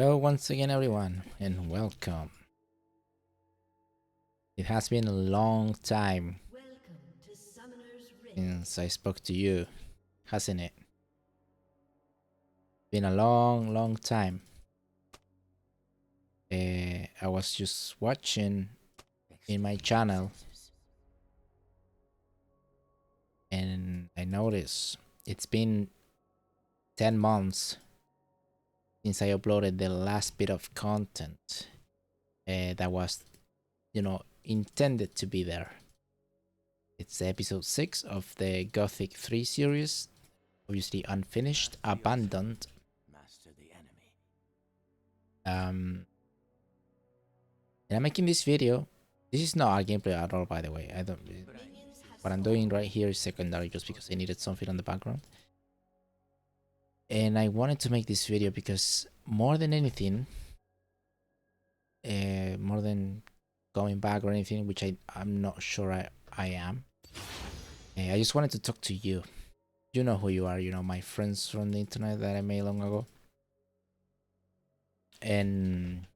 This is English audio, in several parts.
Hello once again everyone and welcome. It has been a long time since I spoke to you, hasn't it? Been a long time. I was just watching in my channel and I noticed it's been 10 months since I uploaded the last bit of content that was, intended to be there. It's episode 6 of the Gothic 3 series, obviously unfinished, abandoned. And I'm making this video. This is not our gameplay at all, by the way. I don't. What I'm doing right here is secondary, just because I needed something on the background. And I wanted to make this video because more than anything, more than going back or anything, which I'm not sure I am. I just wanted to talk to you. You know who you are. You know, my friends from the internet that I made long ago. And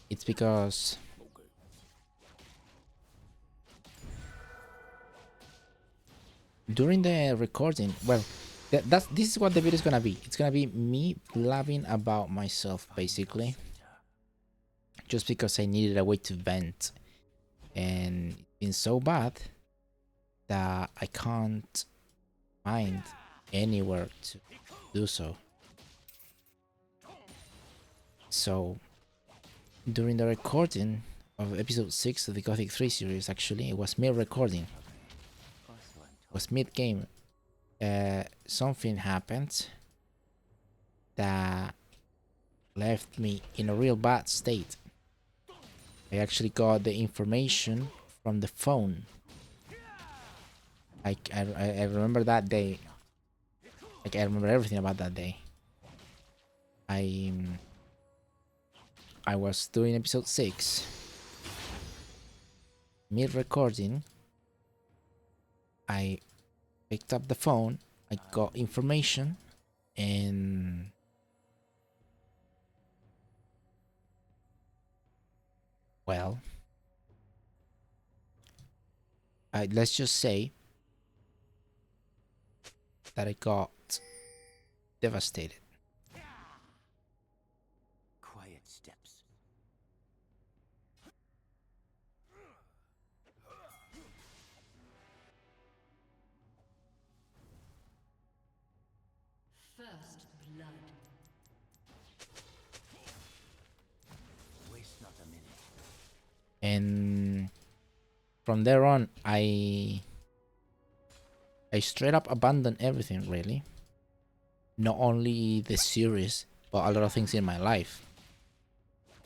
it's because during the recording, well, this is what the video is gonna be. It's gonna be me blabbing about myself, basically, just because I needed a way to vent, and it's been so bad that I can't find anywhere to do so. So during the recording of episode 6 of the Gothic 3 series, actually, it was me recording. It was mid-game. Something happened that left me in a real bad state. I actually got the information from the phone. I remember that day. Like, I remember everything about that day. I was doing episode 6, mid-recording. I picked up the phone, I got information, and well, let's just say that I got devastated. Quiet steps. First blood. Waste not a minute. And from there on, I straight up abandoned everything, really. Not only the series, but a lot of things in my life.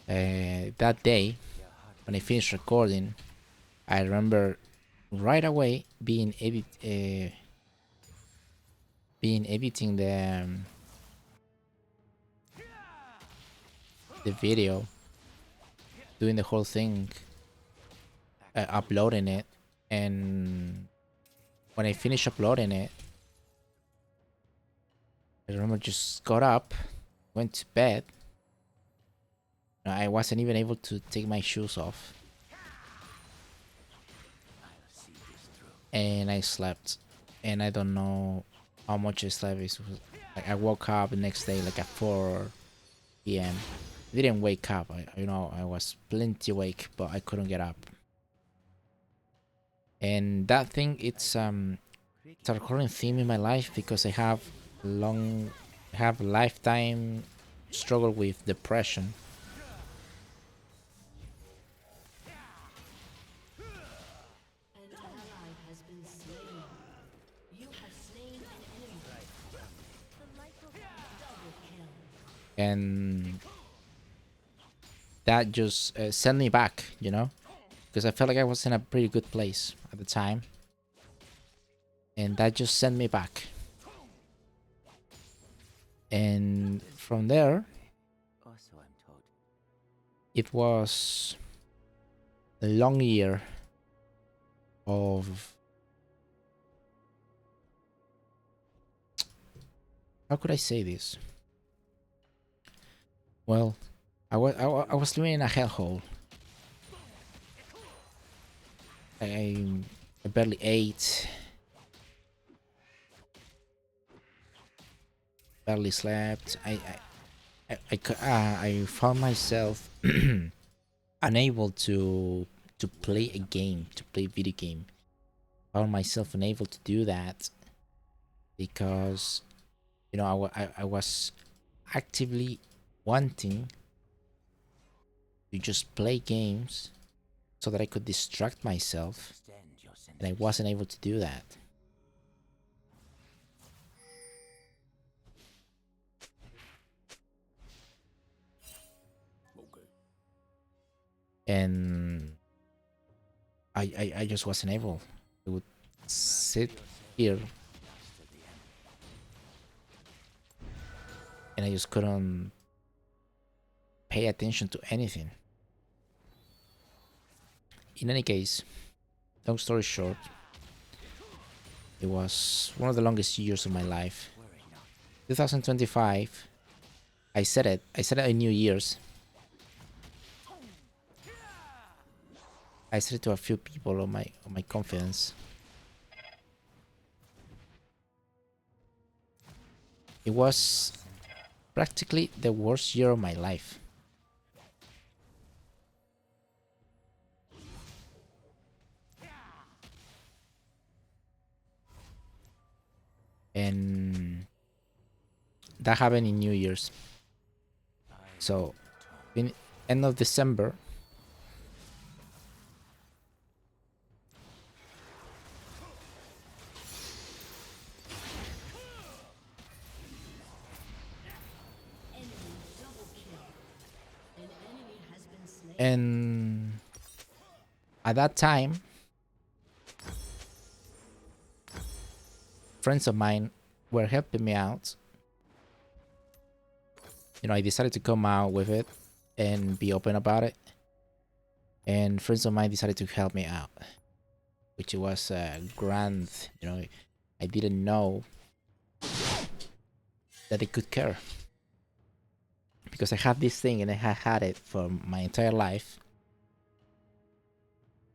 That day, when I finished recording, I remember right away being editing the video, doing the whole thing, uploading it, and when I finished uploading it, I remember just got up, went to bed. I wasn't even able to take my shoes off, and I slept, and I don't know how much I slept. Like, I woke up the next day like at 4 p.m. I didn't wake up. I was plenty awake, but I couldn't get up. And that thing, it's a recurring theme in my life because I have lifetime struggle with depression. An ally has been slain. You have slain an enemy. The light will double kill. And that just sent me back, because I felt like I was in a pretty good place at the time, and that just sent me back. And from there, Also, I'm told. it was a long year of how could I say this? Well, I was living in a hellhole. I, I barely ate, barely slept. I found myself unable to play a game, to play video game. Found myself unable to do that because I was actively wanting to just play games so that I could distract myself, Extend your and I senses. wasn't able to do that. Okay. And I just wasn't able. I would sit here Master the enemy. and I just couldn't pay attention to anything. In any case, long story short, it was one of the longest years of my life. Worry not. 2025. I said it. I said it in New Year's. I said it to a few people on my confidence. It was practically the worst year of my life. And that happened in New Year's. So in end of December, Enemy double kill. An enemy has been slain. and at that time, friends of mine were helping me out. I decided to come out with it and be open about it. And friends of mine decided to help me out, which was a grand, I didn't know that they could care. Because I have this thing and I have had it for my entire life,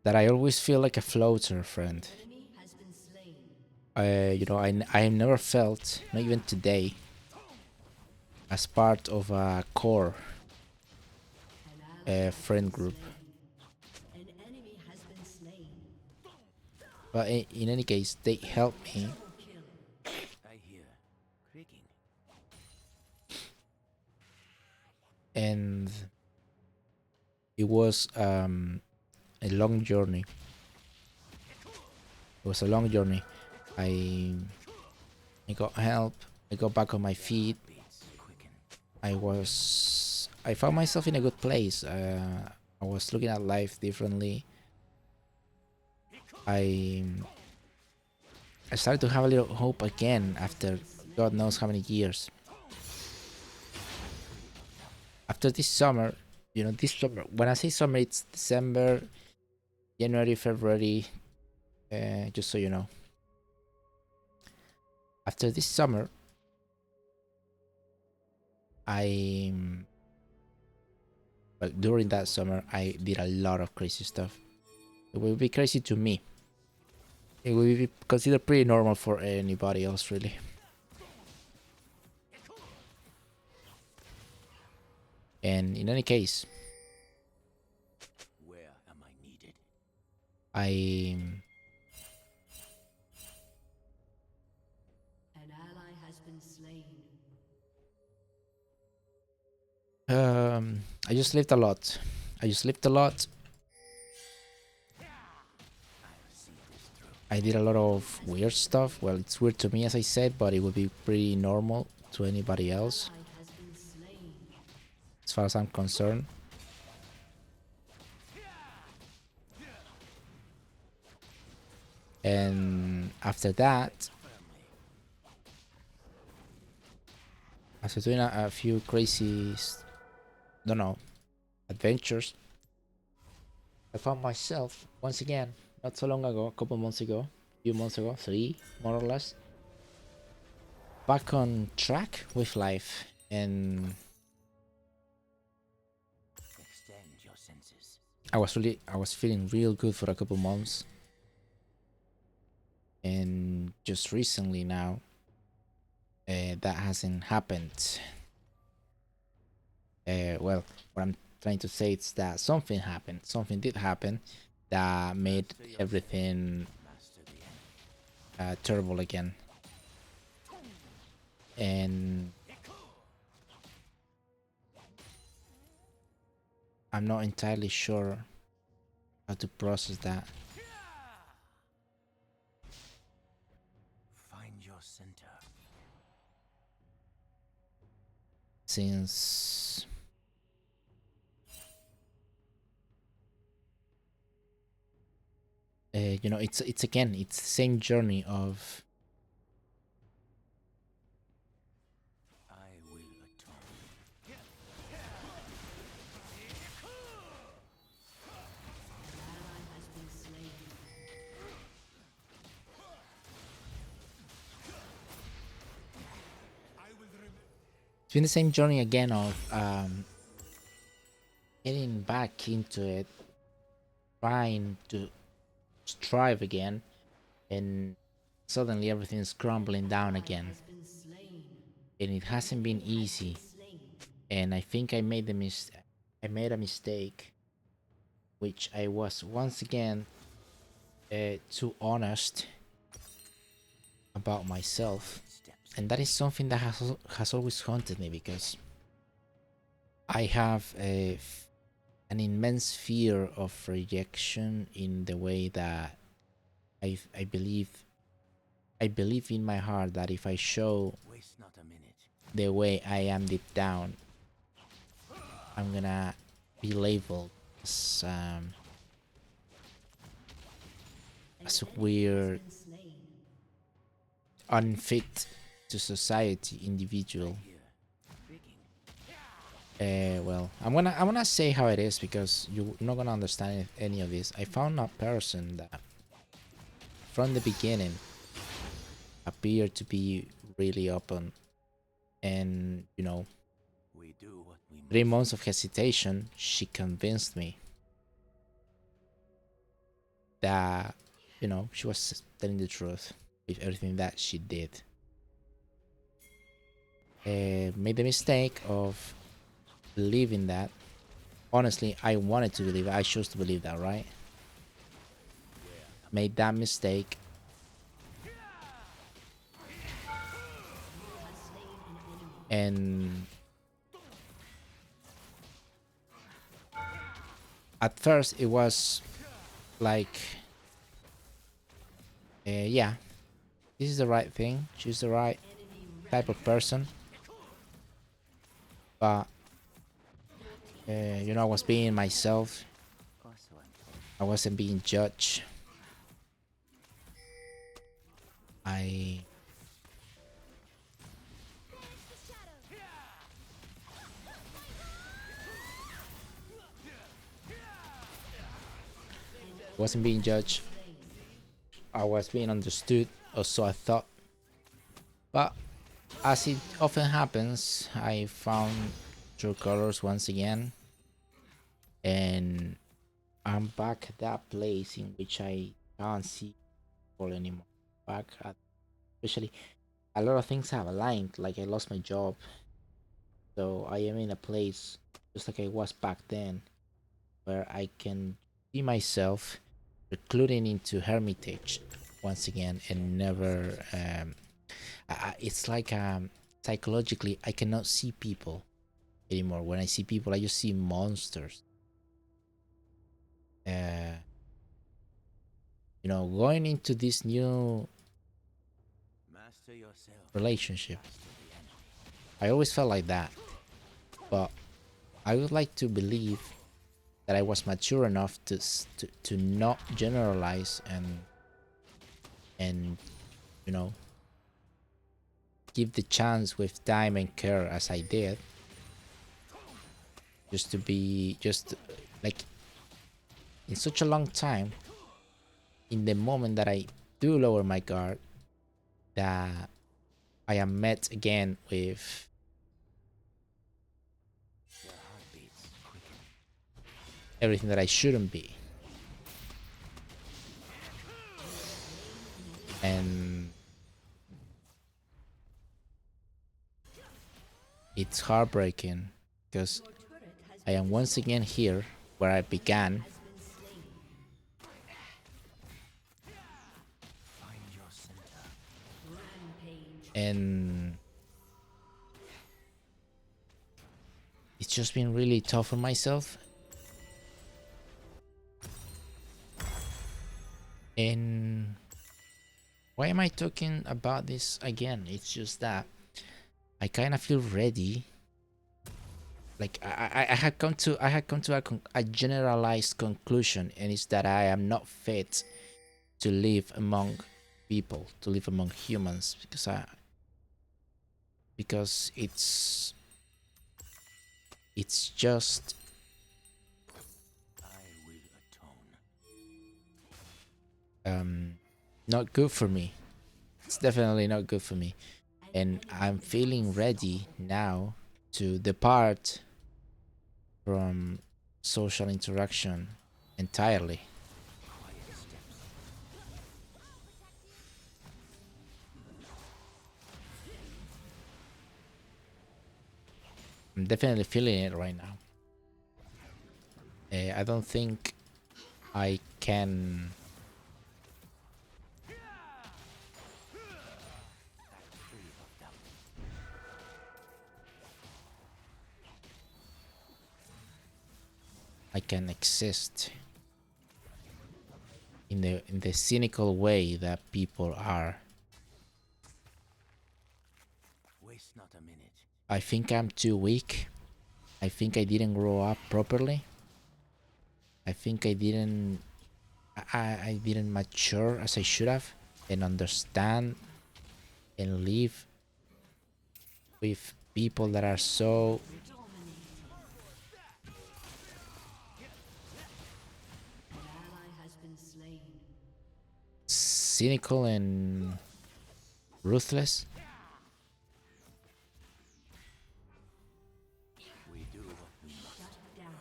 that I always feel like a floater, friend. Enemy has been slain. I never felt, not even today, as part of a core An ally friend group. slain. An enemy has been slain. But in any case, they helped me, Double kill. I hear creaking. and it was a long journey. It was a long journey. I got help. I got back on my feet. Beats quicken. I found myself in a good place. I was looking at life differently. I I started to have a little hope again after God knows how many years. After this summer, this summer. When I say summer, it's December, January, February. Just so you know. After this summer, during that summer, I did a lot of crazy stuff. It will be crazy to me. It will be considered pretty normal for anybody else, really. And in any case, Where am I needed? I An ally has been slain. I just lived a lot. I'll see this through. I did a lot of weird stuff. Well, it's weird to me, as I said, but it would be pretty normal to anybody else, Ally has been slain. as far as I'm concerned. And after that, after doing a few crazy, don't know, adventures, I found myself once again, not so long ago, a couple months ago, few months ago, 3 more or less, back on track with life, and Extend your senses. I was feeling real good for a couple months, and just recently now, that hasn't happened. Well, what I'm trying to say is that something happened. Something did happen that made everything Master the enemy. terrible again. And I'm not entirely sure how to process that. Find your center. Since you know, it's again, it's the same journey of I will atone. Ally has been slain. it's been the same journey again of getting back into it, trying to strive again, and suddenly everything's crumbling down again. Has been slain. And it hasn't been easy. Slain. And I think I made a mistake, which I was once again too honest about myself, Steps. and that is something that has always haunted me, because I have an immense fear of rejection, in the way that I believe in my heart that if I show Waste not a minute. the way I am deep down, I'm gonna be labeled as a weird, Been slain. unfit to society individual. Here. Creaking. Well, I'm gonna say how it is, because you're not gonna understand any of this. I found a person that, from the beginning, appeared to be really open, and you know, We do what we 3 must. months of hesitation, she convinced me that, you know, she was telling the truth with everything that she did. Made the mistake of believing that. Honestly, I wanted to believe it. I chose to believe that, right? Made that mistake. And at first it was like, yeah, this is the right thing. She's the right type of person. But you know, I was being myself. Also, I'm told. I wasn't being judged. I wasn't being judged. I was being understood, or so I thought. But as it often happens, I found true colors once again, and I'm back at that place in which I can't see people anymore. Back at, especially, a lot of things have aligned. Like, I lost my job, so I am in a place just like I was back then, where I can see myself recluding into hermitage once again, and never it's like, psychologically, I cannot see people anymore. When I see people, I just see monsters. You know, going into this new Master yourself. relationship, Master the enemy. I always felt like that. But I would like to believe that I was mature enough to not generalize, and you know, give the chance with time and care as I did, just to be just like, in such a long time, in the moment that I do lower my guard, that I am met again with Their heartbeats quicken. everything that I shouldn't be. And it's heartbreaking because I am once again here where I began, Find your center. Rampage. and it's just been really tough on myself. And why am I talking about this again? It's just that I kind of feel ready. Like I had come to a generalized conclusion, and it's that I am not fit to live among people, to live among humans, because it's just I will atone. not good for me. It's definitely not good for me, and I'm feeling ready now to depart from social interaction entirely. Quiet steps. I'm definitely feeling it right now. I don't think I can. Free of doubt. I can exist in the cynical way that people are. Waste not a minute. I think I'm too weak. I think I didn't grow up properly. I think I didn't mature as I should have and understand and live with people that are so An ally has been slain. cynical and ruthless. We do what we must. Shut down.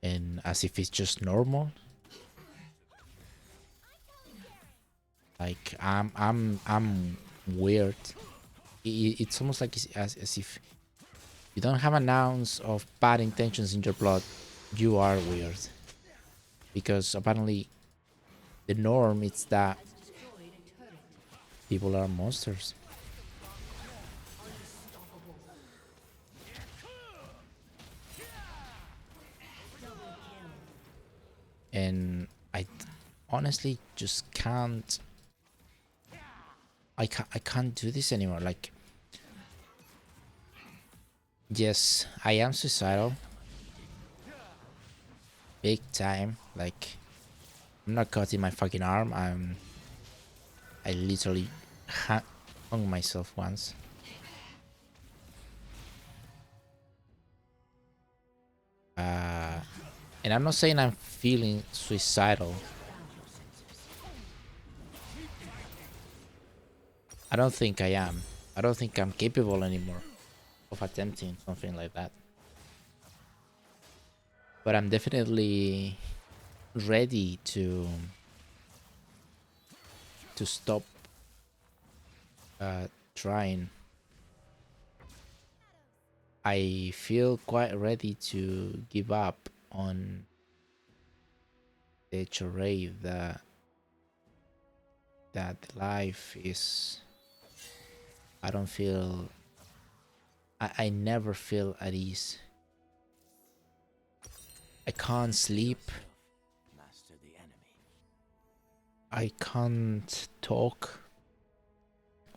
And as if it's just normal. Like I'm weird. It's almost like as if you don't have an ounce of bad intentions in your blood, you are weird. Because apparently the norm is that Destroyed a turret. people are monsters. Unstoppable. Double kill. And I honestly just can't. I can't do this anymore. Like, yes, I am suicidal, big time. Like, I'm not cutting my fucking arm. I literally hung myself once. And I'm not saying I'm feeling suicidal. I don't think I am. I don't think I'm capable anymore of attempting something like that. But I'm definitely ready to stop trying. I feel quite ready to give up on the charade that life is. I don't feel. I never feel at ease. I can't sleep. Master the enemy. I can't talk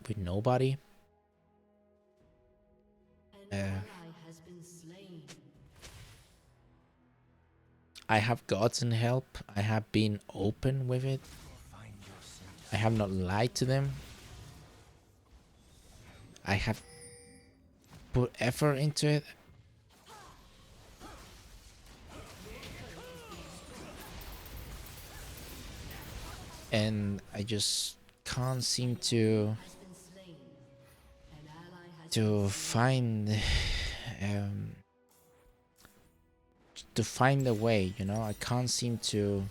with nobody. An ally has been slain. I have gotten help. I have been open with it. Find your center. I have not lied to them. I have put effort into it. And I just can't seem to Has been slain. An ally has find um to find a way, you know. I can't seem to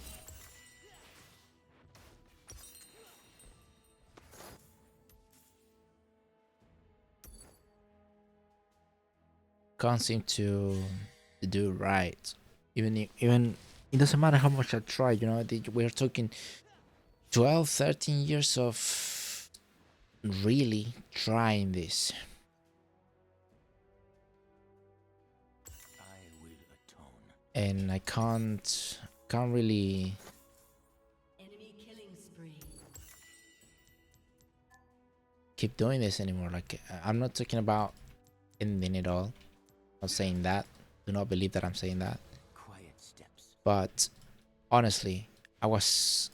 do right. Even it doesn't matter how much I try, you know. We're talking 12, 13 years of really trying this. I will atone. And I can't really enemy killing spree. keep doing this anymore. Like, I'm not talking about ending it all. I'm not saying that. Do not believe that I'm saying that. Quiet steps. But honestly, I was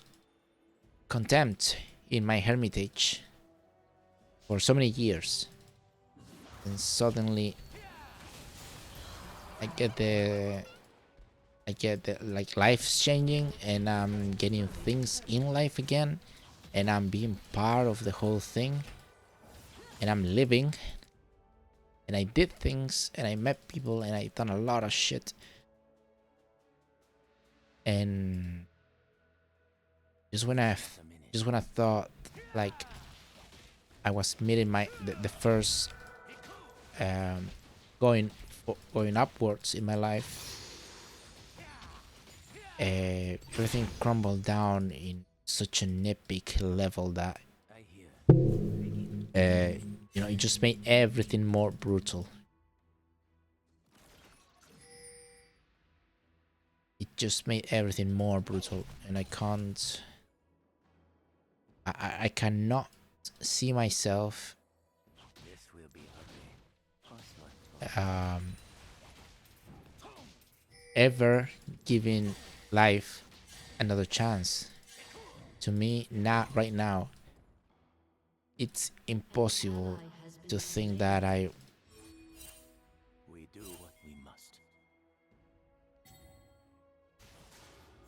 content in my hermitage for so many years, and suddenly I get the like life's changing, and I'm getting things in life again, and I'm being part of the whole thing, and I'm living, and I did things, and I met people, and I done a lot of shit, and just when I thought like I was meeting the first going upwards in my life, everything crumbled down in such an epic level that I hear. you know, it just made everything more brutal. It just made everything more brutal, and I can't. I cannot see myself This will be ugly. ever giving life another chance. To me, not right now, it's impossible Ally has been to slain. think that We do what we must.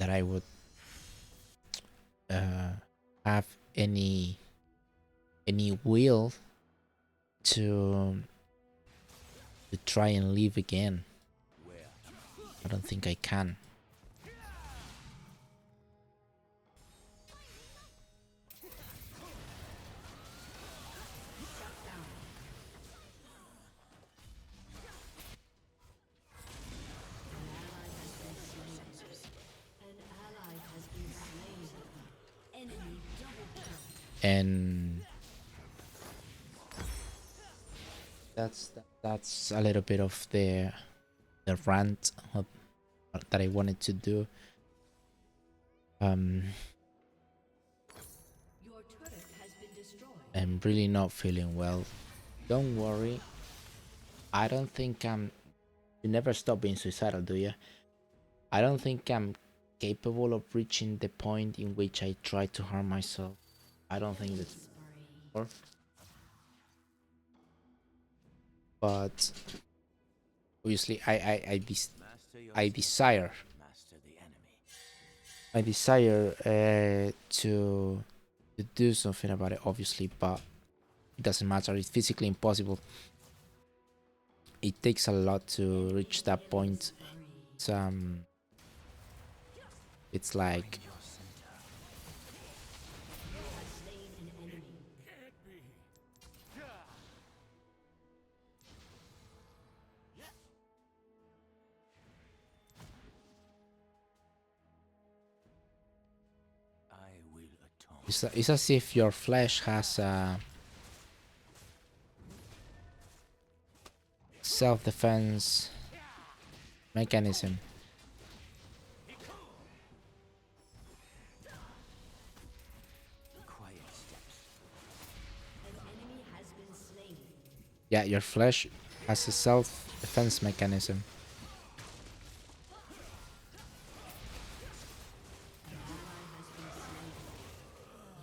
I would have any will to try and live again. Where? I don't think I can. An ally has been slain. Enemy double kill. And that's a little bit of the rant that I wanted to do. Your turret has been destroyed. I'm really not feeling well. Don't worry. I don't think I'm. You never stop being suicidal, do you? I don't think I'm capable of reaching the point in which I try to harm myself. I don't think that's Spree. but obviously Master your I sin, desire master the enemy. to do something about it, obviously, but it doesn't matter. It's physically impossible. It takes a lot to reach that point. It's like Your center. You have slain an enemy. I will atone. it's as if your flesh has a self-defense mechanism. Quiet steps. An enemy has been slain. Yeah, your flesh has a self-defense mechanism. An ally has been slain.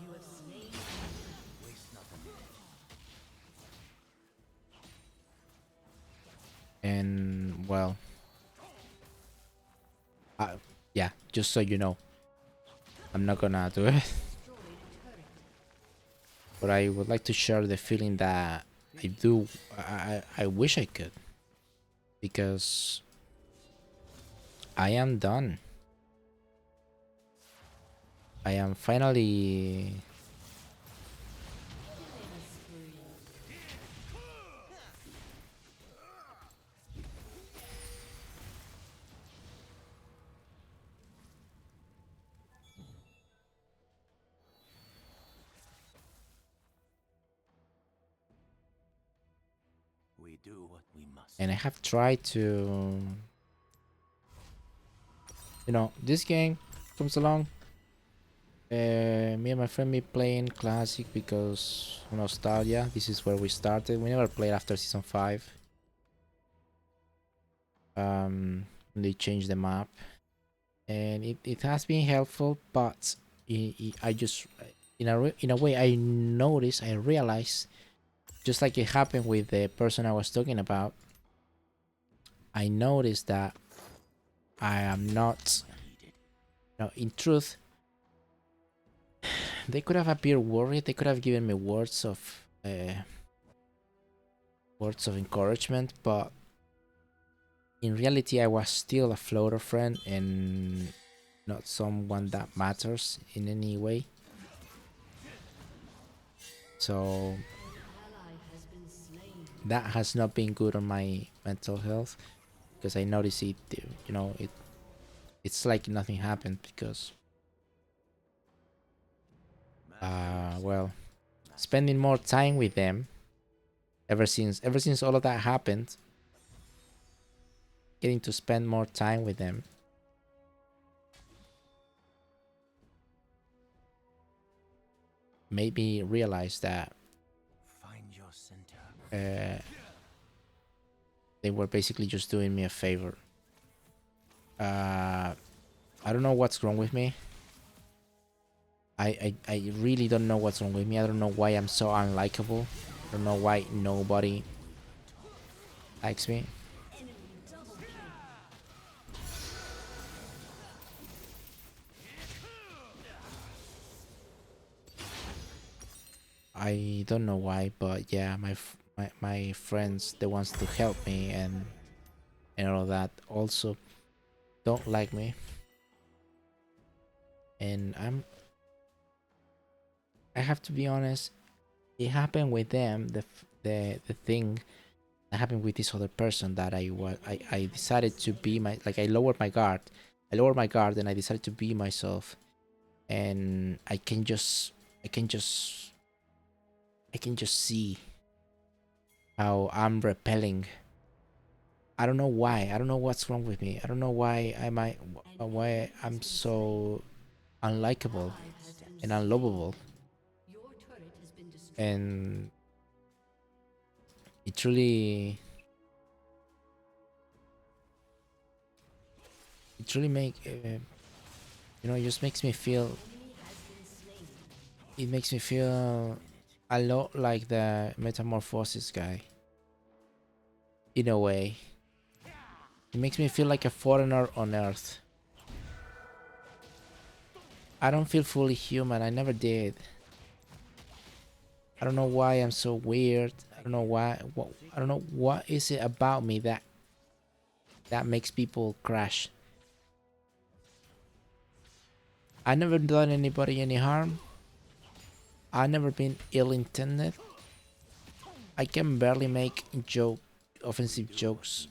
You have slain an enemy. Waste not a minute. And well, yeah, just so you know, I'm not gonna do it. Destroyed a turret. but I would like to share the feeling that I wish I could, because I am done. I am finally. We do what we must. And I have tried to, this game comes along. Me and my friend be playing classic because of nostalgia. This is where we started. We never played after season 5. They changed the map, and it has been helpful, but I just in a way I realized, just like it happened with the person I was talking about. I noticed that I am not. In truth, they could have appeared worried. They could have given me words of encouragement, but in reality, I was still a floater friend and not someone that matters in any way. So that has not been good on my mental health, because I notice it. It's like nothing happened, because well, spending more time with them ever since all of that happened, getting to spend more time with them made me realize that Find your center. they were basically just doing me a favor. I don't know what's wrong with me. I really don't know what's wrong with me. I don't know why I'm so unlikable. I don't know why nobody likes me. I don't know why, but yeah, my friends, the ones to help me and all that, also don't like me. And I have to be honest, it happened with them, the thing that happened with this other person, that I decided to be I lowered my guard. And I decided to be myself, and I can just see how I'm repelling. I don't know why. I don't know what's wrong with me. I don't know why I'm so unlikable and unlovable. Your turret has been destroyed. And it really it just makes me feel, it makes me feel a lot like the Metamorphosis guy, in a way. It makes me feel like a foreigner on Earth. I don't feel fully human. I never did. I don't know why I'm so weird. I don't know why. I don't know what is it about me that makes people crash. I never done anybody any harm. I never been ill-intended. I can barely make offensive jokes,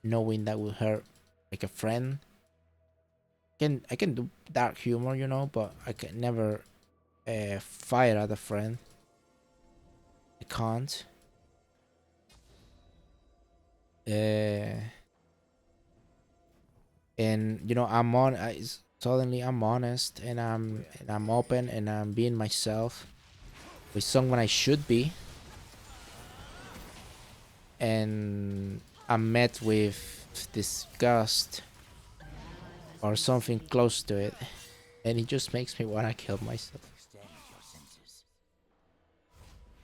knowing that will hurt like a friend. I can do dark humor, but I can never fire at a friend. I can't. And suddenly I'm honest, and I'm open, and I'm being myself with someone I should be, and I'm met with disgust or something close to it, and it just makes me want to kill myself, Extend your senses.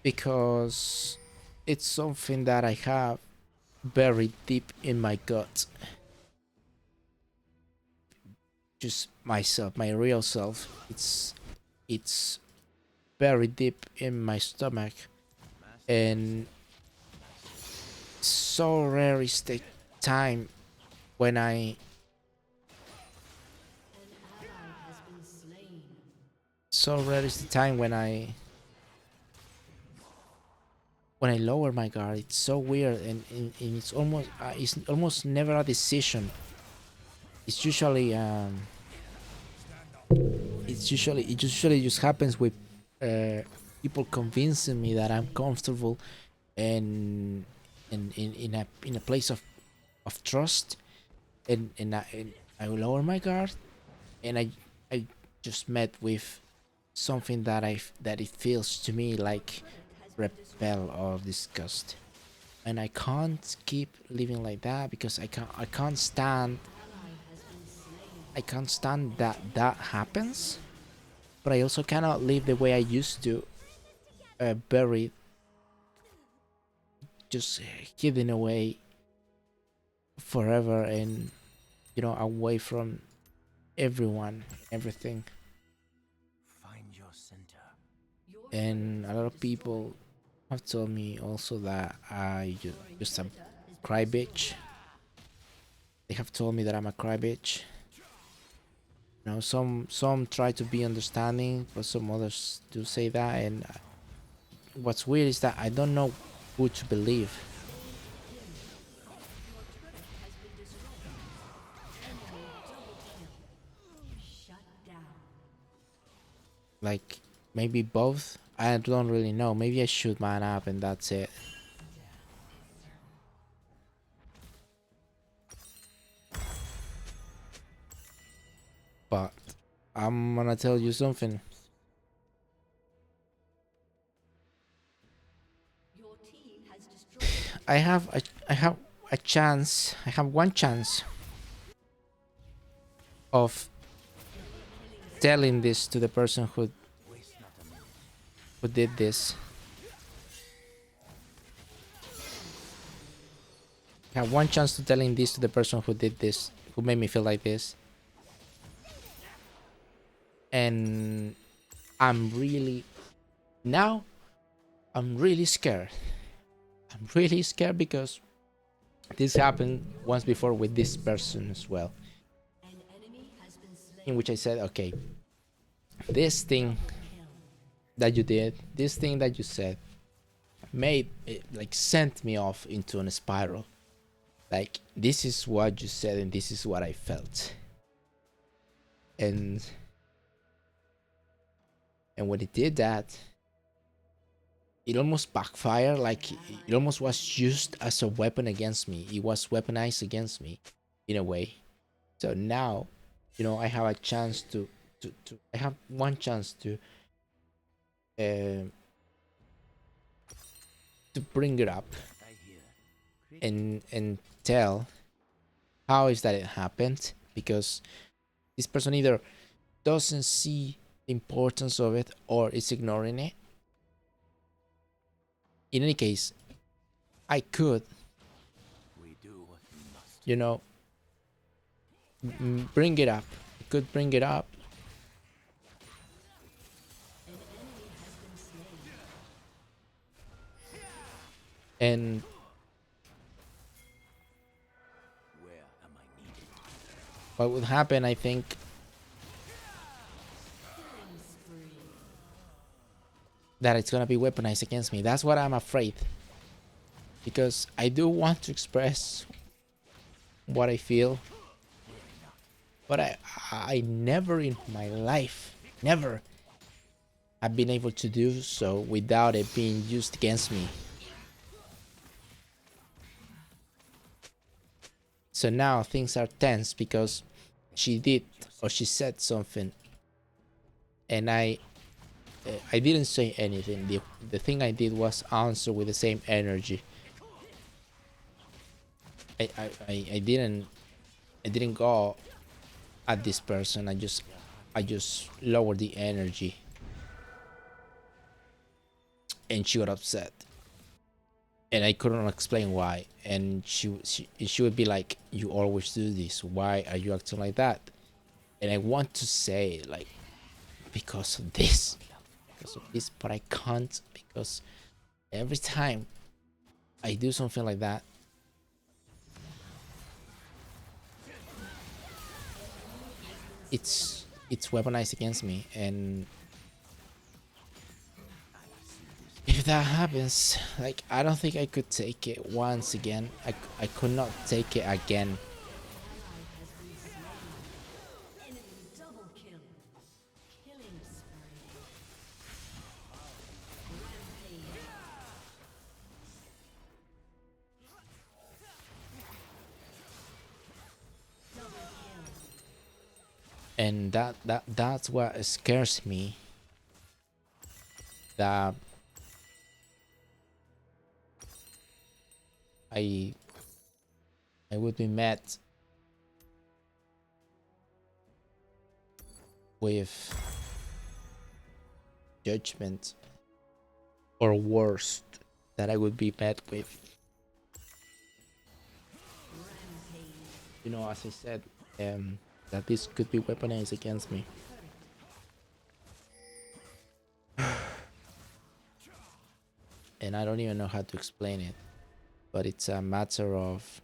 because it's something that I have buried deep in my gut. Just myself, my real self. It's very deep in my stomach, and so rare is the time when An ally has been slain. so rare is the time when I lower my guard. It's so weird, and it's almost never a decision. It's usually it usually just happens with people convincing me that I'm comfortable and in a place of trust, and I will lower my guard, and I just met with something that it feels to me like repel or disgust, and I can't keep living like that because I can't stand that that happens, but I also cannot live the way I used to, buried, just hidden away forever, and away from everyone, everything. Find your center. And a lot of people have told me also that just a cry bitch. They have told me that I'm a cry bitch. Some try to be understanding, but some others do say that. And what's weird is that I don't know who to believe. Shut down. Like, maybe both. I don't really know. Maybe I should man up and that's it. But I'm gonna tell you something. Your team has destroyed. I have a chance. I have one chance of telling this to the person who did this. I have one chance to telling this to the person who did this, who made me feel like this. And I'm really now I'm really scared. I'm really scared because this happened once before with this person as well. An enemy has been slain. In which I said, okay, this thing that you did, this thing that you said, made it, like, sent me off into a spiral. Like, this is what you said, and this is what I felt. And when it did that, it almost backfired. Like, it almost was used as a weapon against me. It was weaponized against me, in a way. So now, I have a chance to I have one chance uh, to bring it up I hear. and tell how is that it happened, because this person either doesn't see the importance of it or is ignoring it. In any case, I could, We do what we must. bring it up. I could bring it up, and Where am I needed? what would happen, I think, that it's gonna be weaponized against me. That's what I'm afraid, because I do want to express what I feel, but I never in my life, never, have been able to do so without it being used against me. So now things are tense because she did, or she said something, and I didn't say anything. The thing I did was answer with the same energy. I didn't go at this person. I just lowered the energy, and she got upset, and I couldn't explain why. And she would be like, "You always do this. Why are you acting like that?" And I want to say, like, because of this, because of this, but I can't because every time I do something like that, it's weaponized against me, and if that happens, like, I don't think I could take it once again. I could not take it again. Enemy double kill. Killing spree. Rampage. Double kill. And that's what scares me, that I would be met with judgment, or worse, that I would be met with, you know, as I said, that this could be weaponized against me. And I don't even know how to explain it, but it's a matter of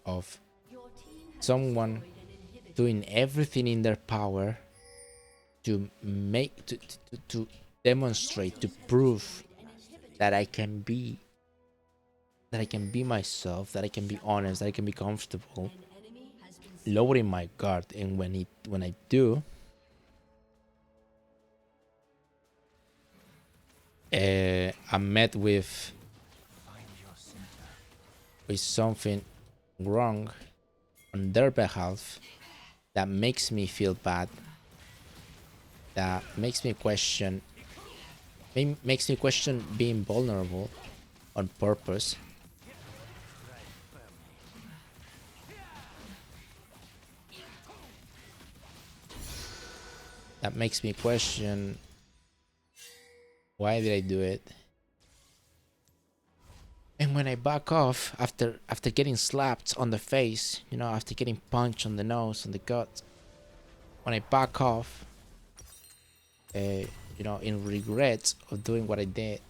Your team has someone destroyed an inhibitor. doing everything in their power to make to demonstrate, to prove that I can be myself, that I can be honest, that I can be comfortable, An enemy has been lowering my guard. And when I do, I'm met with something wrong on their behalf, that makes me feel bad, that makes me question being vulnerable on purpose. That makes me question, why did I do it? And when I back off after getting slapped on the face, you know, after getting punched on the nose, on the gut, when I back off, you know, in regret of doing what I did,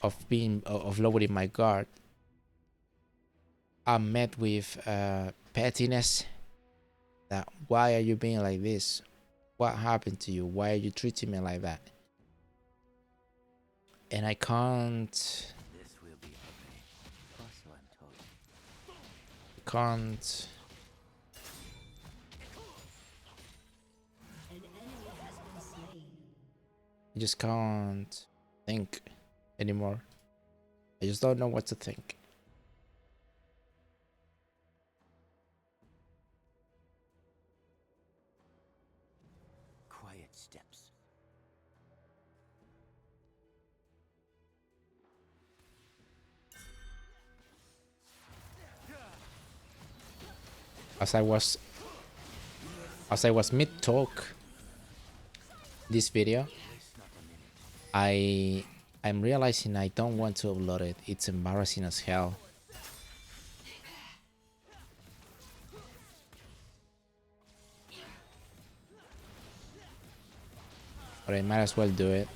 of lowering my guard, I'm met with pettiness. That, why are you being like this? What happened to you? Why are you treating me like that? And I can't This will be okay. Or so I'm told. An enemy has been slain. I just can't think anymore. I just don't know what to think. Quiet steps. As I was mid talk this video, I'm realizing I don't want to upload it. It's embarrassing as hell. But I might as well do it.